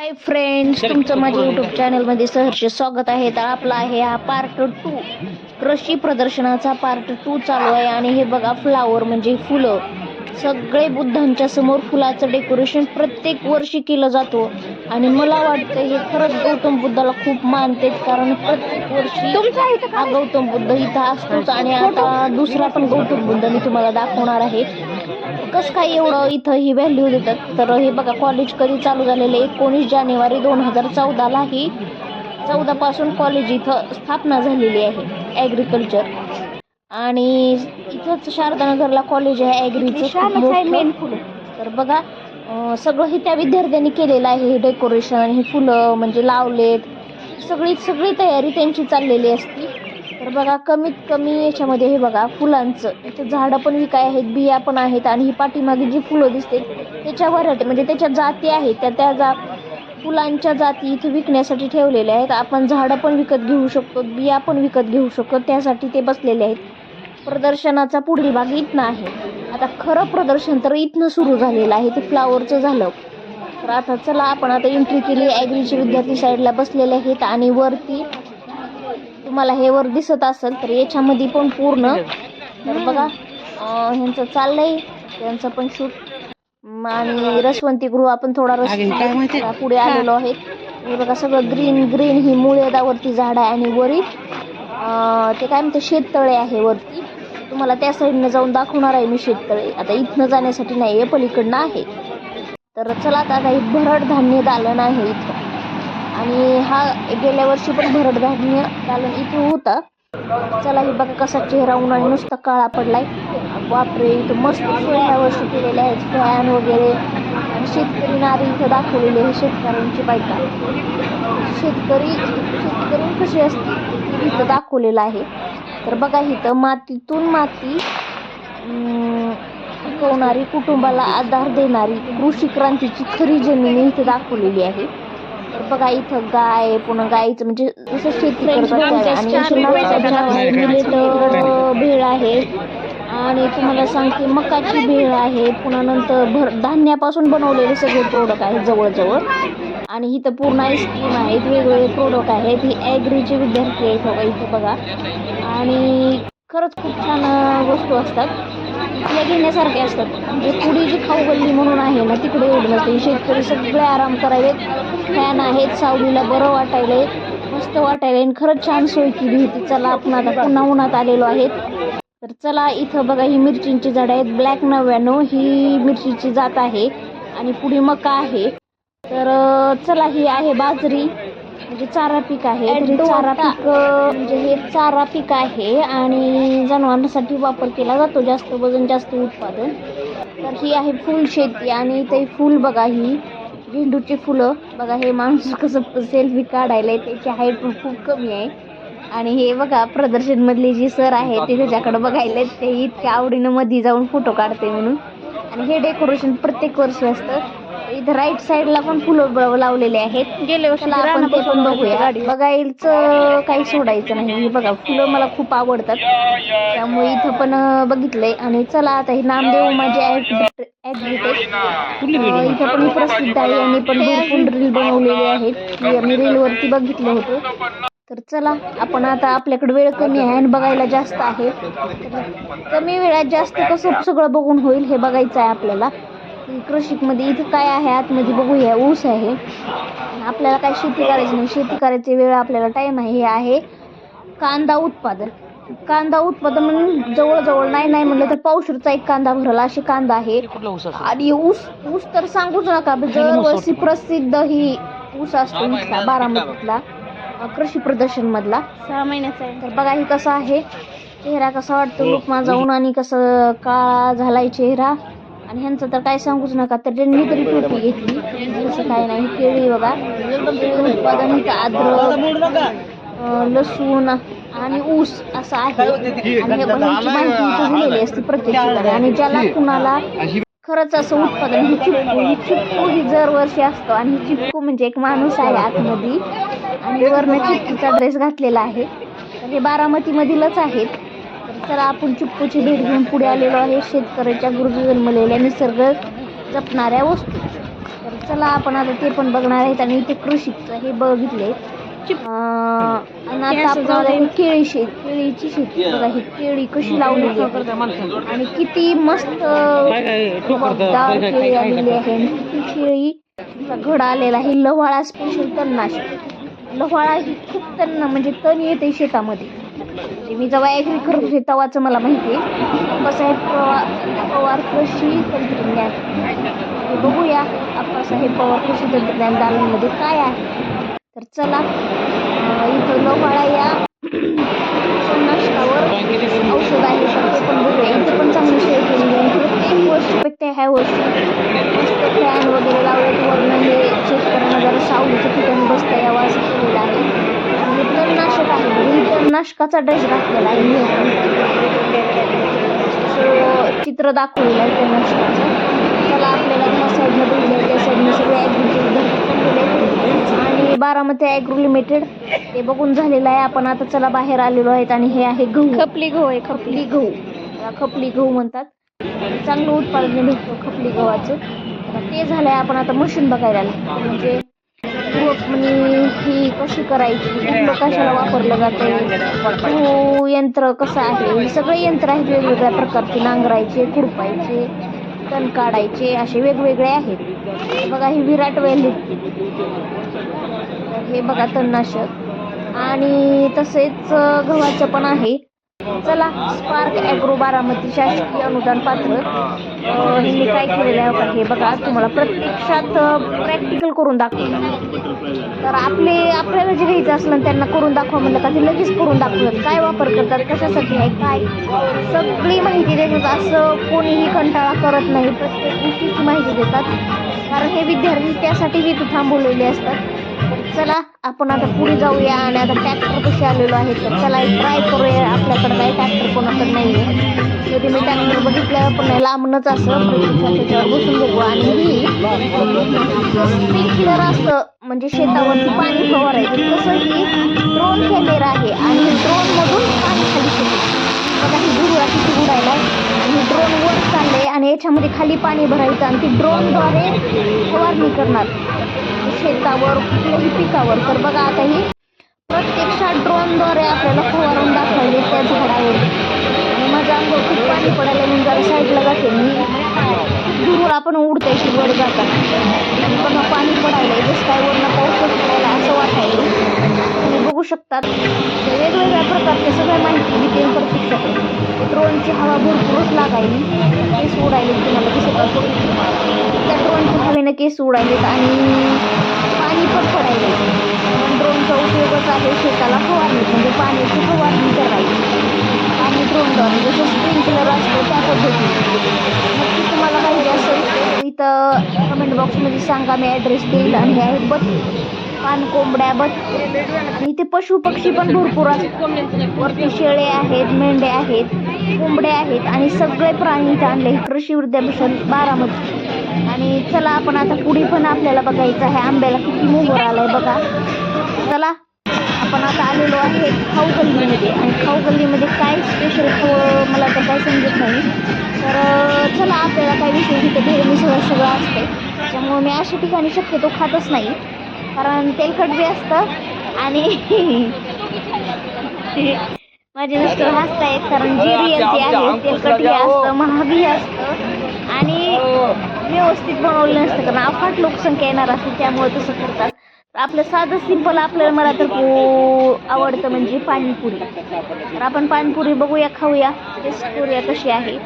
Hi friends, तुमचं माझ्या YouTube चॅनलमध्ये सहर्ष स्वागत आहे. तर आपला आहे हा पार्ट 2 कृषी प्रदर्शनाचा पार्ट 2 चालू आहे. आणि हे बघा, फ्लावर म्हणजे फुलं, सगळे बुद्धांच्या समोर फुलाचं डेकोरेशन प्रत्येक वर्षी केलं जातो. आणि मला वाटतं हे खरंच गौतम बुद्धाला खूप मानतात, कारण प्रत्येक वर्षी हा गौतम बुद्ध इथं असतोच. आणि आता दुसरा पण गौतम बुद्ध मी तुम्हाला दाखवणार आहे. कसं काय एवढं इथं ही व्हॅल्यू देतात. तर हे बघा, कॉलेज कधी चालू झालेलं आहे, 19 जानेवारी 2014 ही 14 पासून कॉलेज इथं स्थापना झालेली आहे, ॲग्रिकल्चर. आणि इथंच शारदानगरला कॉलेज आहे ॲग्रीचं. तर बघा, सगळं हे त्या विद्यार्थ्यांनी केलेलं आहे. हे डेकोरेशन, हे फुलं म्हणजे लावलेत, सगळी तयारी त्यांची चाललेली असती. तर बघा, कमीत कमी याच्यामध्ये हे बघा फुलांचं इथं झाडं पण विकाय आहेत, बिया पण आहेत. आणि ही पाठीमागे जी फुलं दिसते त्याच्या व्हरायटी म्हणजे त्याच्या जाती आहेत, त्या फुलांच्या जाती इथे विकण्यासाठी ठेवलेल्या आहेत. आपण झाडं पण विकत घेऊ शकतो, बिया पण विकत घेऊ शकतो, त्यासाठी ते बसलेले आहेत. प्रदर्शनाचा पुढील भाग इथनं आहे. आता खरं प्रदर्शन तर इथनं सुरू झालेलं आहे, ते फ्लावरचं झालं. तर आता चला, आपण आता एंट्री केली. ॲग्रीचे विद्यार्थी साईडला बसलेले आहेत. आणि वरती तुम्हाला हे वर दिसत असेल तर याच्यामध्ये पण पूर्ण, तर बघा ह्यांचं चाललंय, त्यांचं पण शूट. आणि रसवंती गृह आपण थोडा पुढे आलेलो आहे. हे बघा, सगळं ग्रीन ग्रीन ही मुळेदावरती झाड आहे. आणि वरी ते काय म्हणते, शेततळे आहे वरती. तुम्हाला त्या साईडनं जाऊन दाखवणार आहे मी शेततळे. आता इथनं जाण्यासाठी नाही आहे, पलीकडनं आहे. तर चला, आता हे भरड धान्य दालन आहे इथं. आणि हा गेल्या वर्षी पण भरड धान्य दालन इथं होता. चला, हे बघा कसा चेहरा उन्हाने नुसता काळा पडलाय. बापरे, इथं मस्त सोय ह्या वर्षी केलेले आहेत, फॅन वगैरे. आणि शेतकरी नारी इथं दाखवलेली आहे, शेतकऱ्यांची बायका. शेतकरी कशी असते इथं दाखवलेलं आहे. तर बघा, इथं मातीतून माती पिकवणारी, कुटुंबाला आधार देणारी कृषी क्रांतीची खरी जमीन इथे दाखवलेली आहे. तर बघा, इथं गाय, पुन्हा गायचं म्हणजे जसं शेती करतात. आणि भेळ आहे. आणि तुम्हाला सांगते, मकाची भेळ आहे. पुन्हा नंतर धान्यापासून बनवलेले सगळे प्रोडक्ट आहेत जवळजवळ. आणि इथं पूर्ण आईस्क्रीम आहेत, वेगवेगळे प्रोडक्ट आहेत. ही ॲग्रीचे विद्यार्थी आहेत बघा इथं बघा. आणि खरंच खूप छान वस्तू असतात इथल्या, घेण्यासारख्या असतात. म्हणजे पुढे जी खाऊ गल्ली म्हणून आहे ना, तिकडे एवढं नसते. शेतकरी सगळे आराम करावेत, फॅन आहेत, सावलीला बरं वाटायलंय, मस्त वाटायलंय. आणि खरंच छान सोय केली होती. चला, आपण आता पुन्हा उन्हात आलेलो आहेत. तर चला, इथं बघा ही मिरचींची झाडं आहेत. ब्लॅक 99 ही मिरचीची जात आहे. आणि पुढे मका आहे. तर चला, ही आहे बाजरी, म्हणजे चारा पीक आहे. चारा पीक म्हणजे हे चारा पीक आहे आणि जनावरांसाठी वापर केला जातो, जास्त वजन जास्त उत्पादन. तर ही आहे फुल शेती. आणि ते फुल बघा, ही झेंडूची फुलं बघा. हे माणूस कसं सेल्फी काढायला, त्याची हाईट पण खूप कमी आहे. आणि हे बघा, प्रदर्शन मधले जी सर आहे ते त्याच्याकडे बघायला, ते इतक्या आवडीनं मध्ये जाऊन फोटो काढते म्हणून. आणि हे डेकोरेशन प्रत्येक वर्षी असतं. इथं राईट साईडला पण फुलं लावलेले आहेत. गेल्या वर्षी आपण ते पण बघूया. बघायचं काही सोडायचं नाही. हे बघा, फुलं मला खूप आवडतात, त्यामुळे इथं पण बघितलंय. आणि चला, आता हे नामदेव माझे ॲग्रीटेक इथं पण प्रसिद्ध आहे. आणि पण भरपूर रील बनवलेले आहेत, मी रीलवरती बघितलं होतं. तर चला, आपण आता, आपल्याकडे वेळ कमी आहे आणि बघायला जास्त आहे. कमी वेळात जास्त कसं सगळं बघून होईल हे बघायचं आहे आपल्याला. कृषीमध्ये इथं काय आहे आतमध्ये बघूया. ऊस आहे. आपल्याला काय शेती करायची नाही, शेती करायची वेळ आपल्याला टाईम आहे. हे आहे कांदा उत्पादन. कांदा उत्पादन म्हणून जवळजवळ नाही म्हणलं तर पावशेरचा एक कांदा भरला अशी कांदा आहे. आणि ऊस तर सांगूच नका, दरवर्षी प्रसिद्ध ही ऊस असतो इथला, बारामतीतला कृषी प्रदर्शन मधला. 6 महिन्याचा आहे. तर बघा, ही कसं आहे चेहरा, कसा वाटतो लुक माझा उन्हाने कसं काळा झालाय चेहरा. आणि ह्यांचं तर काय सांगूच नका. तर त्यांनी तरी टोपी घेतली, तसं काय नाही. केळी बघा, उत्पादन इथं अद्रक, लसूण आणि ऊस असं आहे. आणि ह्यांची माहिती इथं दिलेली असते प्रत्येक ठिकाणी. आणि ज्याला कुणाला खरंच असं उत्पादन, ही चिपकू ही दरवर्षी असतो. आणि ही चिपकू म्हणजे एक माणूस आहे आतमध्ये, आणि वरनं चिपकूचा ड्रेस घातलेला आहे. तर हे बारामतीमधीलच आहेत. तर चला, आपण चिपकूची भेट घेऊन पुढे आलेलो आहे. शेतकऱ्याच्या गरजू जन्मलेल्या निसर्ग जपणाऱ्या वस्तू. तर चला आपण आता ते पण बघणार आहेत. आणि इथे कृषीचं हे बघितले. आणि आता आपण केळीची शेती बघा, ही केळी कशी लावलेली आहे आणि किती मस्त रुबाबदार केळी आलेली आहे. आणि किती केळी घड आलेला आहे. लव्हाळा स्पेशल तणनाशक. लव्हाळा ही खूप म्हणजे तण येते शेतामध्ये. मी जेव्हा ॲग्री करत होते तेव्हाच मला माहिती आहे. अप्पासाहेब पवार कृषी तंत्रज्ञान. बघूया अप्पासाहेब पवार कृषी तंत्रज्ञान दालनमध्ये काय आहे. तर चला इथं लव्हाळा या तणनाशकावर औषध आहे तर ते पण बघूया. इथे पण चांगली सोय केलेली आहे. प्रत्येक वर्षीपेक्षा ह्या वर्षी मस्त फॅन वगैरे लावलेत. वरनं हे शेतकऱ्यांना जरा सावलीच्या ठिकाणी बसता यावं असं केलेलं आहे. आणि तणनाशक आहे. तणनाशकाचा ड्रेस घातलेला आहे. चित्र दाखवलेलं आहे तणनाशकाचं. चला आपल्याला ह्या साईडला बघितलं त्या साईडने सगळे आणि बारामती ॲग्रो लिमिटेड ते बघून झालेलं आहे. आपण आता चला बाहेर आलेलो आहेत. आणि हे आहे गहू. खपली गहू आहे. खपली गहू, खपली गहू म्हणतात. चांगलं उत्पादन भेटतं खपली गव्हाचं. ते झालंय. आपण आता मशीन बघायला आलो. म्हणजे ही कशी करायची, कुठलं कशाला वापरलं जातं, यंत्र कसं आहे, सगळे यंत्र आहेत वेगवेगळ्या प्रकारचे. नांगरायचे, खुरपायचे, तण काढायचे, असे वेगवेगळे आहेत. बघा ही विराट व्हॅली, हे बघा तणनाशक. आणि तसेच गव्हाचं पण आहे. चला स्पार्क ॲग्रो बारामती शासकीय अनुदान पात्र ह्यांनी काय केलेलं आहे हे बघा. तुम्हाला प्रत्यक्षात प्रॅक्टिकल करून दाखवलं. तर आपल्याला जे घ्यायचं असलं त्यांना करून दाखवा म्हणलं का ते लगेच करून दाखवतात. काय वापर करतात, कशासाठी आहे, काय सगळी माहिती देतात. असं कोणीही कंटाळा करत नाही. प्रत्येक गोष्टीची माहिती देतात. कारण हे विद्यार्थी त्यासाठी इथं थांबवलेले असतात. चला आपण आता पुढे जाऊया. आणि आता ट्रॅक्टर कसे आलेलो आहे तर चला ट्राय करूया. आपल्याकडे काही ट्रॅक्टर कोणाकडे नाही आहे. तरी मी ट्रॅक्टर बघितलं पण लांबनच असं प्रत्यक्षात त्याच्यावर बसून बघू. आणि ही स्प्रिंकलर असतं म्हणजे शेतावरती पाणी फवारायचं तसं ही ड्रोन कॅमेरा आहे. आणि ड्रोनमधून पाणी खाली शिरतं. बघा ही गुरुळा किती उडायला आहे. आणि ड्रोन वर चाललंय आणि याच्यामध्ये खाली पाणी भरायचं आणि ती ड्रोनद्वारे फवारणी करणार शेतावर कुठल्याही पिकावर. तर बघा आता ही प्रत्यक्षात ड्रोनद्वारे आपल्याला फवारून दाखवले त्या झाडावर. आणि माझ्या अंगावर खूप पाणी पडायला मी जरा साईडला जाते. मी गुरुळ आपण उडते की वर जातात बघा पाणी पडायला जसं काय वरनं पाऊसच पडायला असं वाटायला. तुम्ही बघू शकतात वेगवेगळ्या प्रकारच्या सगळ्या माहिती डिटेल प्रत्यक्षात. ड्रोनची हवा भरपूरच लागायली, केस उडायले तुम्हाला दिसत असेल. त्या ड्रोनच्या हवेनं केस उडायलेत आणि पाणी पण पडायले. ड्रोनचा उपयोगच आहे शेताला फवारणी म्हणजे पाण्याची फवारणी करायची. आणि ड्रोनद्वारे जसं स्प्रिंकलर असतं त्या पद्धतीने. नक्की तुम्हाला माहिती असेल इथं कमेंट बॉक्समध्ये सांगा, मी ॲड्रेस देईल. आणि हे आहेत पान कोंबड्या, आणि इथे पशु पक्षी पण भरपूर असतात. वरती शेळे आहेत, मेंढ्या आहेत, कोंबड्या आहेत आणि सगळे प्राणी इथे आणले. कृषी विद्यापीठ बारामती. आणि चला आपण आता पुढे पण आपल्याला बघायचं आहे. आंब्याला किती मोहर आलाय बघा. चला आपण आता आलेलो आहे खाऊ गल्लीमध्ये. आणि खाऊ गल्लीमध्ये काय स्पेशल मला तर काय समजत नाही. तर चला आपल्याला काय विषय तिथे भेळ मिसळ सगळं असते. त्यामुळे मी अशा ठिकाणी शक्यतो खातच नाही कारण तेलकट बी असतं. आणि माझे मिस्टर हसतायत कारण जे रिअलिटी आहे तेलकटही असतं, महागही असतं आणि व्यवस्थित बनवलं नसतं कारण अफाट लोकसंख्या येणार असते त्यामुळे तसं करतात. आपलं साधं सिंपल आपल्याला मला तर आवडतं म्हणजे पाणीपुरी. तर आपण पाणीपुरी बघूया, खाऊया, टेस्ट करूया कशी आहे.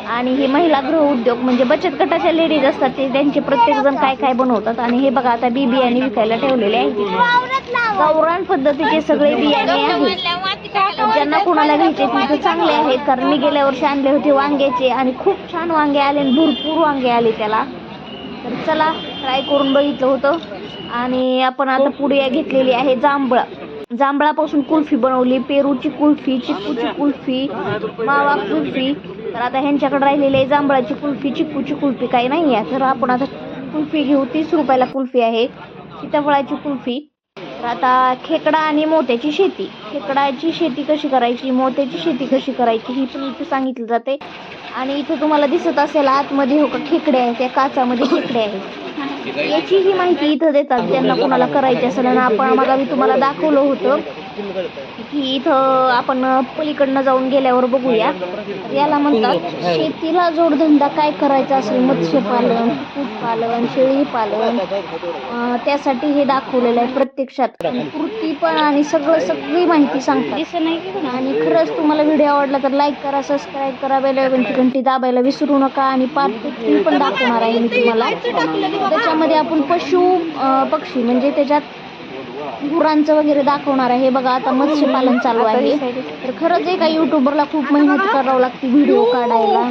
आणि हे महिला गृह उद्योग म्हणजे बचत गटाच्या लेडीज असतात ते त्यांचे प्रत्येकजण काय काय बनवतात. आणि हे बघा आता बियाणे विकायला ठेवलेले आहेत. गावरान पद्धतीचे सगळे बियाणे आहेत. ज्यांना कोणाला घ्यायचे तिथे चांगले आहेत कारण मी गेल्या वर्षी आणले होते वांग्याचे आणि खूप छान वांगे आले आणि भरपूर वांगे आले त्याला. तर चला ट्राय करून बघितलं होतं. आणि आपण आता पुढे घेतलेली आहे जांभळा. जांभळापासून कुल्फी बनवली, पेरूची कुल्फी, चिक्कूची कुल्फी, मावा कुल्फी. तर आता ह्यांच्याकडे राहिलेली आहे जांभळाची कुल्फी, चिक्कूची कुल्फी काही नाही आहे. तर आपण आता कुल्फी घेऊ. 30 रुपयाला कुल्फी आहे. सीताफळाची कुल्फी. तर आता खेकडा आणि मोत्याची शेती. खेकडाची शेती कशी करायची, मोत्याची शेती कशी करायची ही पण इथे सांगितलं जाते. आणि इथे तुम्हाला दिसत असेल आतमध्ये हो का खेकडे आहेत, त्या काचामध्ये खेकडे आहेत. याचीही माहिती इथं देतात त्यांना कोणाला करायची असेल. आणि आपण आम्हाला मी तुम्हाला दाखवलं होतं की इथं आपण पलीकडनं जाऊन गेल्यावर बघूया. याला म्हणतात शेतीला जोडधंदा काय करायचा असेल, मत्स्यपालन, कुक्कुटपालन, शेळीपालन, त्यासाठी हे दाखवलेलं आहे. प्रत्यक्षात कृती पण आणि सगळी माहिती सांगतात. आणि खरंच तुम्हाला व्हिडिओ आवडला तर लाईक करा, सबस्क्राईब करा, बेल आयकॉनची घंटी दाबायला विसरू नका. आणि पार्ट 3 पण दाखवणार आहे मी तुम्हाला. त्याच्यामध्ये आपण पक्षी म्हणजे त्याच्यात गुरांचं वगैरे दाखवणार आहे. हे बघा आता मत्स्यपालन चालू आहे. तर खरंच एका युट्यूबरला खूप मेहनत करावं लागते व्हिडिओ काढायला,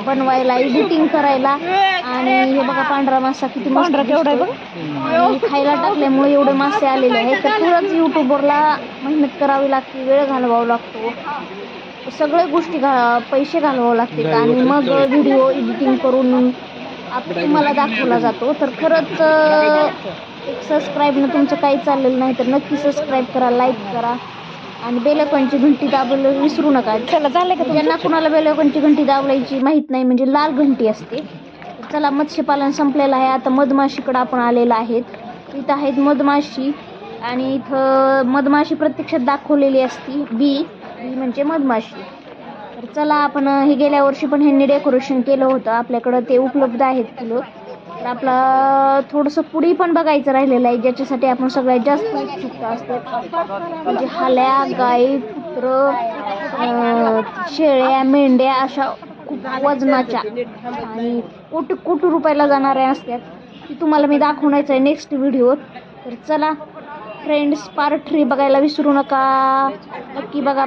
बनवायला, एडिटिंग करायला. आणि हे बघा पांढरा मासा किती मस्त दिसतोय. आणि खायला टाकल्यामुळे एवढे मासे आलेले आहेत. तर खरंच युट्यूबरला मेहनत करावी लागते, वेळ घालवावा लागतो, सगळ्या गोष्टी पैसे घालवावे लागतात. आणि मग व्हिडिओ एडिटिंग करून तुम्हाला दाखवला जातो. तर खरंच एक सबस्क्राईबनं तुमचं काही चाललेलं नाही तर नक्की सबस्क्राईब करा, लाईक करा आणि बेल आयकॉनची घंटी दाबायला विसरू नका. चला झालं का? ज्यांना कुणाला बेल आयकॉनची घंटी दाबायची माहीत नाही म्हणजे लाल घंटी असते. तर चला मत्स्यपालन संपलेलं आहे. आता मधमाशीकडं आपण आलेलं आहेत. इथं आहेत मधमाशी आणि इथं मधमाशी प्रत्यक्षात दाखवलेली असती. बी म्हणजे मधमाशी. तर चला आपण हे गेल्या वर्षी पण ह्यांनी डेकोरेशन केलं होतं, आपल्याकडं ते उपलब्ध आहेत किलो. तर आपला थोडंसं पुढे पण बघायचं राहिलेलं आहे, ज्याच्यासाठी आपण सगळ्यात जास्त उत्सुकता असते. म्हणजे हाल्या, गाई, कुत्रं, शेळ्या, मेंढ्या अशा खूप वजनाच्या आणि कोटी रुपयाला जाणाऱ्या असतात. ती तुम्हाला मी दाखवण्याचं आहे नेक्स्ट व्हिडिओत. तर चला फ्रेंड्स, पार्ट 3 बघायला विसरू नका, नक्की बघा.